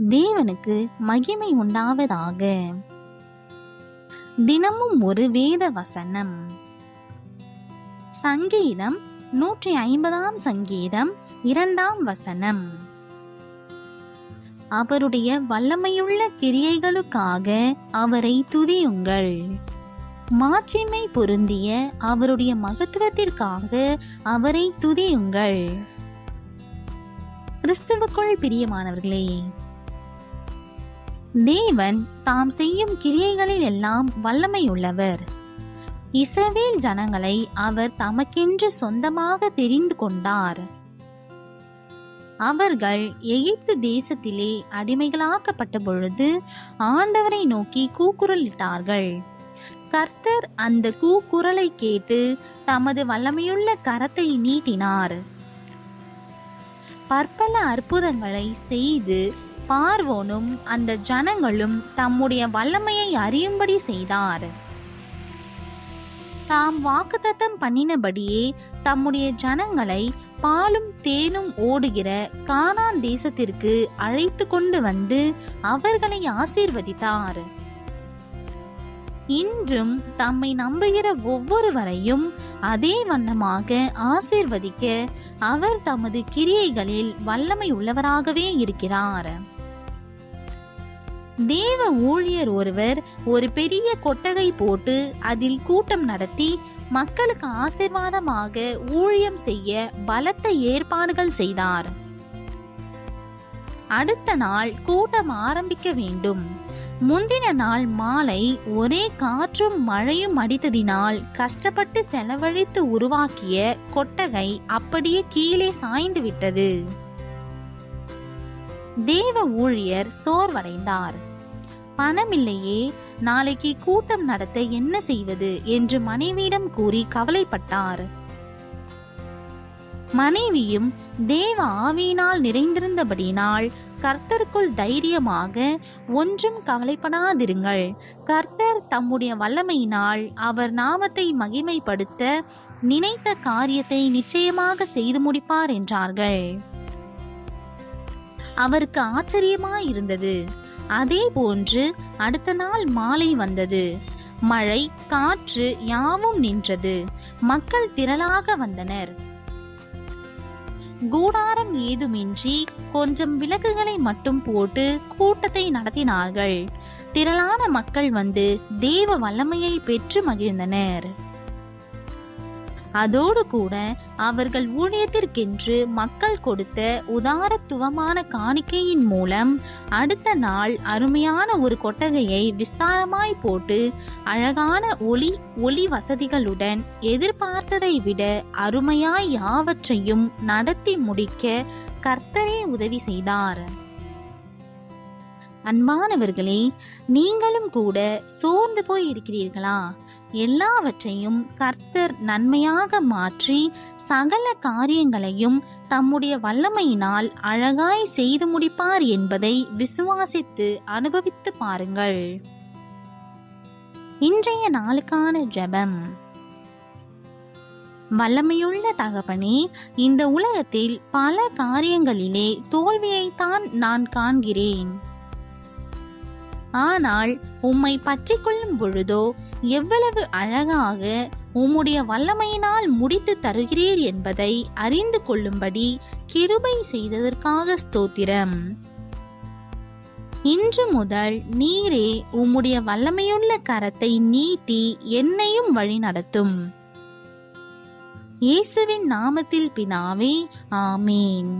தேவனுக்கு மகிமை உண்டாவதாக. தினமும் ஒரு வேத வசனம். சங்கீதம் 150 சங்கீதம் 2 வசனம். அவருடைய வல்லமையுள்ள கிரியைகளுக்காக அவரை துதியுங்கள். மாட்சிமை பொருந்திய அவருடைய மகத்துவத்திற்காக அவரை துதியுங்கள். கிறிஸ்துவுக்குள் பிரியமானவர்களே, தேவன் தாம் செய்யும் கிரியைகளில் எல்லாம் வல்லமையுள்ளவர். இஸ்ரவேல் ஜனங்களை அவர் தமக்கென்று சொந்தமாக தெரிந்து கொண்டார். அவர்கள் எகிப்து தேசத்திலே அடிமைகளாக்கப்பட்ட பொழுது ஆண்டவரை நோக்கி கூக்குரலிட்டார்கள். கர்த்தர் அந்த கூக்குரலை கேட்டு தமது வல்லமையுள்ள கரத்தை நீட்டினார். பற்பல அற்புதங்களை செய்து பார்வோனும் அந்த ஜனங்களும் தம்முடைய வல்லமையை அறியும்படி செய்தார். தாம் வாக்குத்தத்தம் பண்ணினபடியே தம்முடைய ஜனங்களை பாலும் தேனும் ஓடுகிற கானான் தேசத்திற்கு அழைத்து கொண்டு வந்து அவர்களை ஆசீர்வதித்தார். இன்றும் தம்மை நம்புகிற ஒவ்வொருவரையும் அதே வண்ணமாக ஆசீர்வதிக்க அவர் தமது கிரியைகளில் வல்லமை உள்ளவராகவே இருக்கிறார். தேவ ஊழியர் ஒருவர் ஒரு பெரிய கொட்டகை போட்டு அதில் கூட்டம் நடத்தி மக்களுக்கு ஆசீர்வாதமாக ஊழியம் செய்ய பலத்த ஏற்பாடுகள் செய்தார். அடுத்த நாள் கூட்டம் ஆரம்பிக்க வேண்டும். முந்தின நாள் மாலை ஒரே காற்றும் மழையும் அடித்ததினால் கஷ்டப்பட்டு செலவழித்து உருவாக்கிய கொட்டகை அப்படியே கீழே சாய்ந்து விட்டது. தேவ ஊழியர் சோர்வடைந்தார். பணமில்லையே, நாளைக்கு கூட்டம் நடத்த என்ன செய்வது என்று மனைவியிடம் கூறி கவலைப்பட்டார். மனைவியும் தேவ ஆவியினால் நிறைந்திருந்தபடினால் கர்த்தருக்குள் தைரியமாக, ஒன்றும் கவலைப்படாதிருங்கள், கர்த்தர் தம்முடைய வல்லமையினால் அவர் நாமத்தை மகிமைப்படுத்த நினைத்த காரியத்தை நிச்சயமாக செய்து முடிப்பார் என்றார்கள். அவருக்கு ஆச்சரியமாயிருந்தது. அதே போன்று அடுத்த நாள் மாலை வந்தது. மழை, காற்று யாவும் நின்றது. மக்கள் திரளாக வந்தனர். கூடாரம் ஏதுமின்றி கொஞ்சம் விளக்குகளை மட்டும் போட்டு கூட்டத்தை நடத்தினார்கள். திரளான மக்கள் வந்து தேவ வல்லமையை பெற்று மகிழ்ந்தனர். அதோடு கூட அவர்கள் ஊழியத்திற்கென்று மக்கள் கொடுத்த உதாரத்துவமான காணிக்கையின் மூலம் அடுத்த நாள் அருமையான ஒரு கொட்டகையை விஸ்தாரமாய் போட்டு அழகான ஒளி வசதிகளுடன் எதிர்பார்த்ததை விட அருமையாய் யாவற்றையும் நடத்தி முடிக்க கர்த்தரே உதவி செய்தார். அன்பானவர்களே, நீங்களும் கூட சோர்ந்து போய் இருக்கிறீர்களா? எல்லாவற்றையும் கர்த்தர் நன்மையாக மாற்றி சகல காரியங்களையும் தம்முடைய வல்லமையினால் அழகாய் செய்து முடிப்பார் என்பதை விசுவாசித்து அனுபவித்து பாருங்கள். இன்றைய நாளுக்கான ஜெபம். வல்லமையுள்ள தகப்பனே, இந்த உலகத்தில் பல காரியங்களிலே தோல்வியைத்தான் நான் காண்கிறேன். ஆனால் உம்மை பற்றி கொள்ளும் பொழுதோ எவ்வளவு அழகாக உம்முடைய வல்லமையினால் முடித்து தருகிறீர் என்பதை அறிந்து கொள்ளும்படி கிருபை செய்ததற்காக ஸ்தோத்திரம். இன்று முதல் நீரே உம்முடைய வல்லமையுள்ள கரத்தை நீட்டி என்னையும் வழி நடத்தும். இயேசுவின் நாமத்தில் பிதாவே, ஆமேன்.